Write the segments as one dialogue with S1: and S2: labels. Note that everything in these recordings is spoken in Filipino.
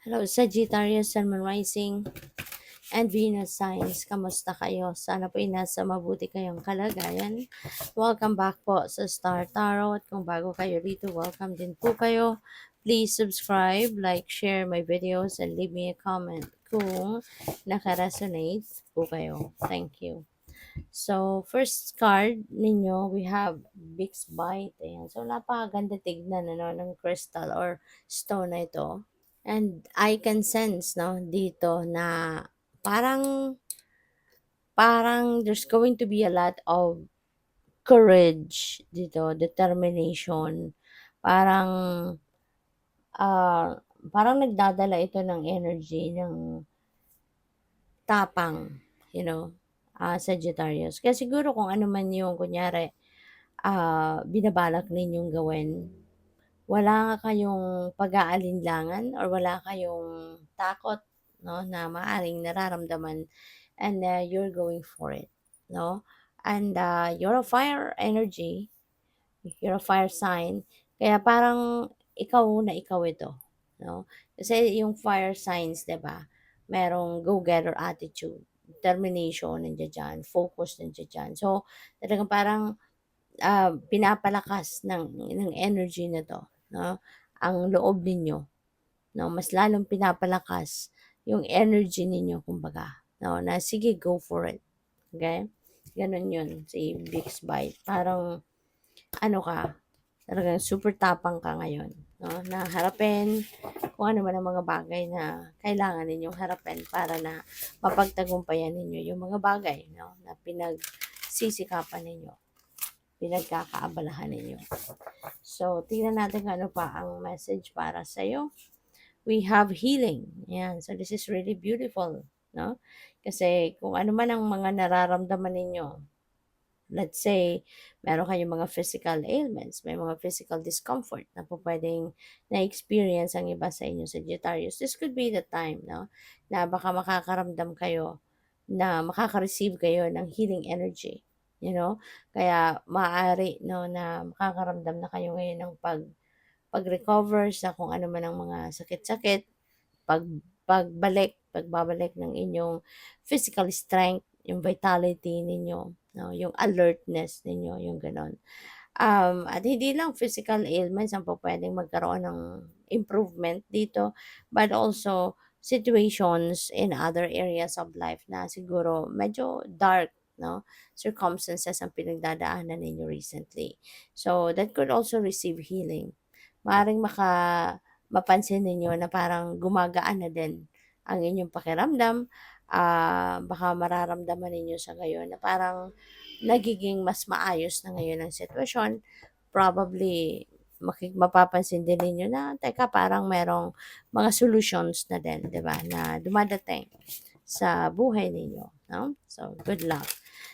S1: Hello, Sagittarius, Sun, Moon Rising, and Venus signs. Kamusta kayo? Sana po nasa mabuti kayong kalagayan. Welcome back po sa Star Tarot. Kung bago kayo rito, welcome din po kayo. Please subscribe, like, share my videos, and leave me a comment kung nakaresonate po kayo. Thank you. So, first card ninyo, we have Bix Bite. Ayan. So, napakaganda tignan ng crystal or stone na ito. And I can sense, no, dito na parang there's going to be a lot of courage dito, determination. Parang parang nagdadala ito ng energy ng tapang, Sagittarius. Kaya siguro kung ano man yung kunyari binabalak ninyong gawin, wala kayong pag-aalinlangan or wala kayong takot, no, na maaring nararamdaman, and you're going for it, no? And you're a fire energy, you're a fire sign, kaya parang ikaw ito, no? Kasi yung fire signs, 'di ba? Merong go-getter attitude, determination nandiyan diyan, focus nandiyan diyan. So, talagang parang pinapalakas ng energy na 'to, 'no, ang loob ninyo, 'no, mas lalong pinapalakas yung energy ninyo kumbaga, 'no, na sige go for it, okay. Gano'n 'yun si Bix Bite, parang ano ka, talagang super tapang ka ngayon, 'no, na harapin kung ano man ang mga bagay na kailangan ninyong harapin para na mapagtagumpayan ninyo yung mga bagay, 'no, na pinagsisikapan ninyo, pinagkakaabalahan ninyo. So, tingnan natin kung ano pa ang message para sa'yo. We have healing. Yan. So, this is really beautiful. No? Kasi kung ano man ang mga nararamdaman ninyo, let's say, meron kayong mga physical ailments, may mga physical discomfort na po pwedeng na-experience ang iba sa inyo, Sagittarius. This could be the time, no? Na baka makakaramdam kayo, na makaka-receive kayo ng healing energy. You know? Kaya maaari, no, na makakaramdam na kayo ngayon ng pag-recover sa kung ano man ang mga sakit-sakit, pag pagbabalik ng inyong physical strength, yung vitality ninyo, no, yung alertness ninyo, yung gano'n. At hindi lang physical ailments ang pupuwedeng magkaroon ng improvement dito, but also situations in other areas of life na siguro medyo dark, no, circumstances ang pinagdadaanan ninyo recently. So, that could also receive healing. Maaaring mapansin ninyo na parang gumagaan na din ang inyong pakiramdam, baka mararamdaman ninyo sa ngayon na parang nagiging mas maayos na ngayon ang sitwasyon. Probably, mapapansin din ninyo na, teka, parang merong mga solutions na din, di ba, na dumadating sa buhay ninyo, no? So, good luck.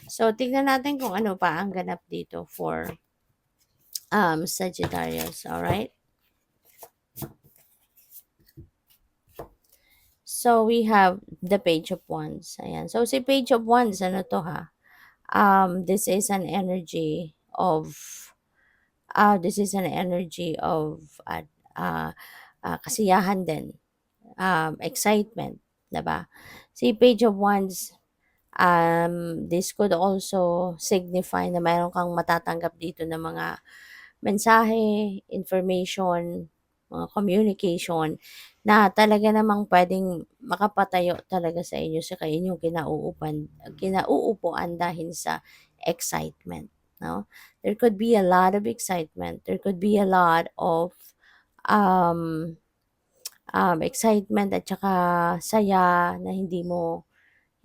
S1: So, tignan natin kung ano pa ang ganap dito for Sagittarius, alright? So, we have the Page of Wands. Ayan. So, si Page of Wands, ano to ha? This is an energy of uh, kasiyahan din, excitement, 'di ba? Si Page of Wands, this could also signify na mayroon kang matatanggap dito ng mga mensahe, information, mga communication na talaga namang pwedeng makapatayo talaga sa inyo sa inyong kinauupuan dahil sa excitement, no? There could be a lot of excitement. There could be a lot of um, excitement at saka saya na hindi mo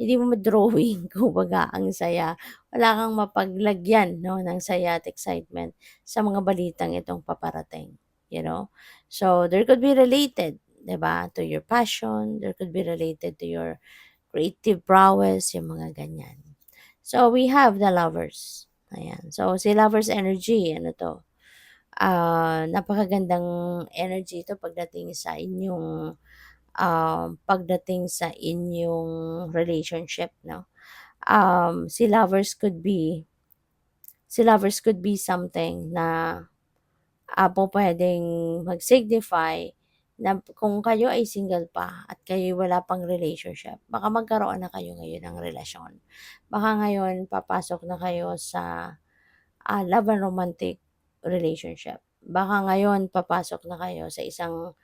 S1: ma-drawing kumbaga ang saya. Wala kang mapaglagyan, 'no, ng saya at excitement sa mga balitang itong paparating, you know? So, there could be related, 'di ba, to your passion, there could be related to your creative prowess, yung mga ganyan. So, we have the Lovers. Ayan. So, si Lovers energy, ano 'to, napakagandang energy 'to pagdating sa inyong relationship, 'no? Si lovers could be something na pupuwedeng mag-signify na kung kayo ay single pa at kayo'y wala pang relationship, baka magkaroon na kayo ngayon ng relasyon. Baka ngayon papasok na kayo sa, love and romantic relationship. Baka ngayon papasok na kayo sa isang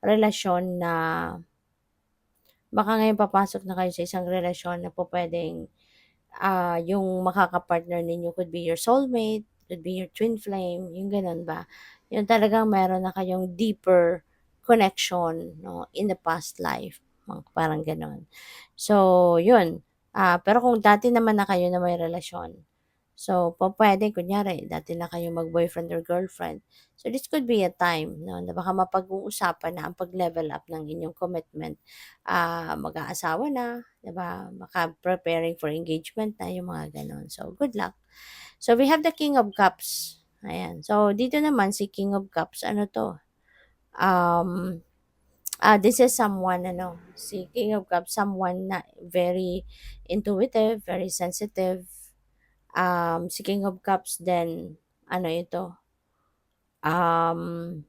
S1: relasyon na baka ngayon papasok na kayo sa isang relasyon na pupuwedeng, yung makaka-partner ninyo could be your soulmate, could be your twin flame, yung gano'n ba. Yung talagang meron na kayong deeper connection 'no, in the past life, parang gano'n. So yun, pero kung dati naman na kayo na may relasyon, so pupuwede kunyari dati na kayong mag-boyfriend or girlfriend, so this could be a time 'no, na baka mapag-uusapan na ang pag-level up ng inyong commitment. Mag-aasawa na, 'di ba, preparing for engagement na, yung mga gano'n. So, good luck. So, we have the King of Cups, ayan. So, dito naman si King of Cups, ano 'to, um, this is someone ano, si King of Cups, someone na very intuitive, very sensitive. Si King of Cups then ano ito, um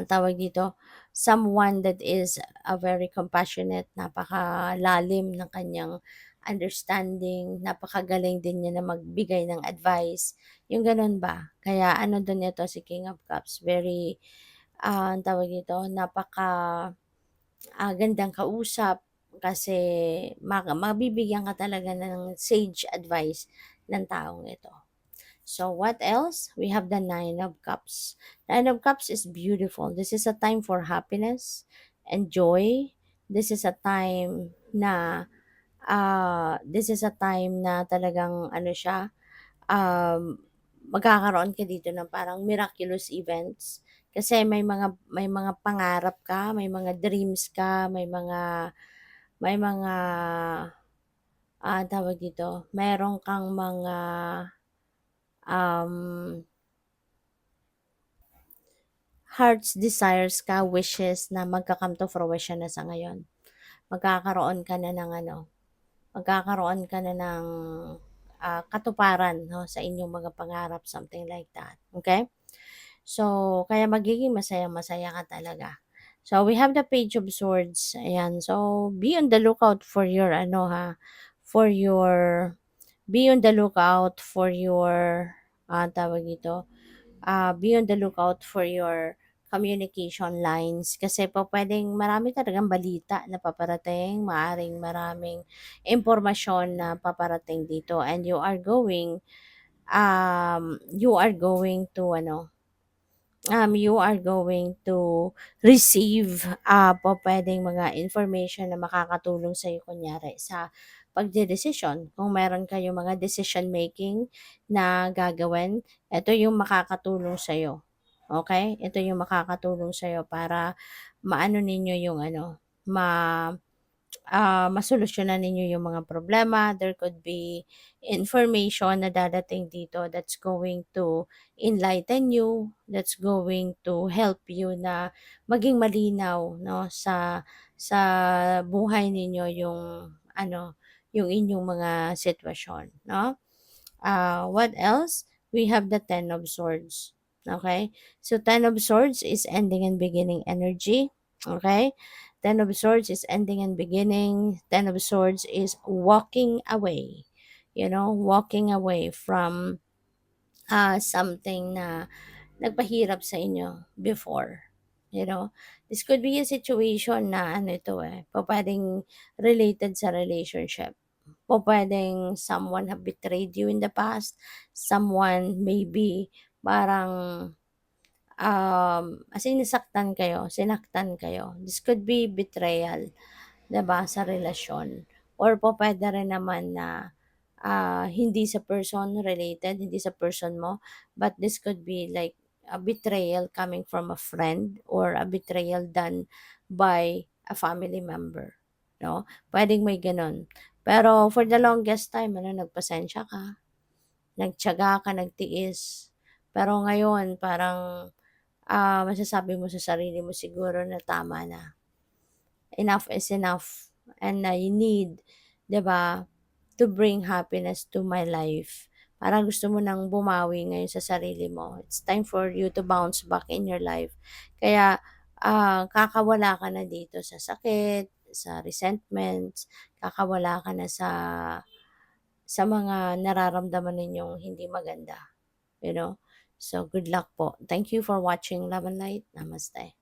S1: tawag dito, someone that is a very compassionate, napakalalim ng kanyang understanding, napakagaling din niya na magbigay ng advice, yung gano'n ba. Kaya ano din ito si King of Cups, very, ang tawag dito, gandang kausap kasi mabibigyan ka talaga ng sage advice ng taong ito. So what else? We have the Nine of Cups. Nine of Cups is beautiful. This is a time for happiness and joy. This is a time na talagang ano siya, um, magkakaroon ka dito ng parang miraculous events. Kasi may mga pangarap ka, may mga dreams ka, may mga tawag dito, meron kang mga um heart's desires ka, wishes na magka-come to fruition na sa ngayon. Magkakaroon ka na ng ano, magkakaroon ka na ng, katuparan 'no, sa inyong mga pangarap, something like that, okay. So, kaya magiging masayang-masaya ka talaga. So, we have the Page of Swords, ayan. So, be on the lookout for your ano ha, for your be on the lookout for your, tawag dito, be on the lookout for your communication lines kasi po pwedeng marami talagang balita na paparating, maaring maraming impormasyon na paparating dito and you are going to ano, you are going to receive, po puwedeng mga information na makakatulong sa'yo kunyari sa pagdedesisyon. Kung meron kayong mga decision making na gagawin, eto yung makakatulong sa'yo, okey? Ito yung makakatulong sa'yo para maano ninyo yung ano, masolusyonan ninyo yung mga problema. There could be information na dadating dito that's going to enlighten you, that's going to help you na maging malinaw 'no, sa buhay ninyo yung ano, yung inyong mga sitwasyon 'no. What else? We have the Ten of Swords. Okay? So, Ten of Swords is ending and beginning energy. Okay? Ten of Swords is ending and beginning. Ten of Swords is walking away. Walking away from something na nagpahirap sa inyo before. This could be a situation na ano ito pwedeng related sa relationship. Pupuwedeng someone have betrayed you in the past, someone maybe parang, as in sinaktan kayo. This could be betrayal, 'di ba, sa relasyon or pupuwede rin naman na, hindi sa person related, hindi sa person mo, but this could be like a betrayal coming from a friend or a betrayal done by a family member, 'no? Puwedeng may gano'n. Pero for the longest time ano, nagpasensya ka, nagtiyaga ka, nagtiis. Pero ngayon parang, masasabi mo sa sarili mo siguro na tama na. Enough is enough and I need, 'di ba, to bring happiness to my life. Parang gusto mo nang bumawi ngayon sa sarili mo. It's time for you to bounce back in your life. Kaya kakawala ka na dito sa sakit, sa resentments, kakawala ka na sa mga nararamdaman ninyong hindi maganda, you know? So, good luck po. Thank you for watching Love and Light. Namaste.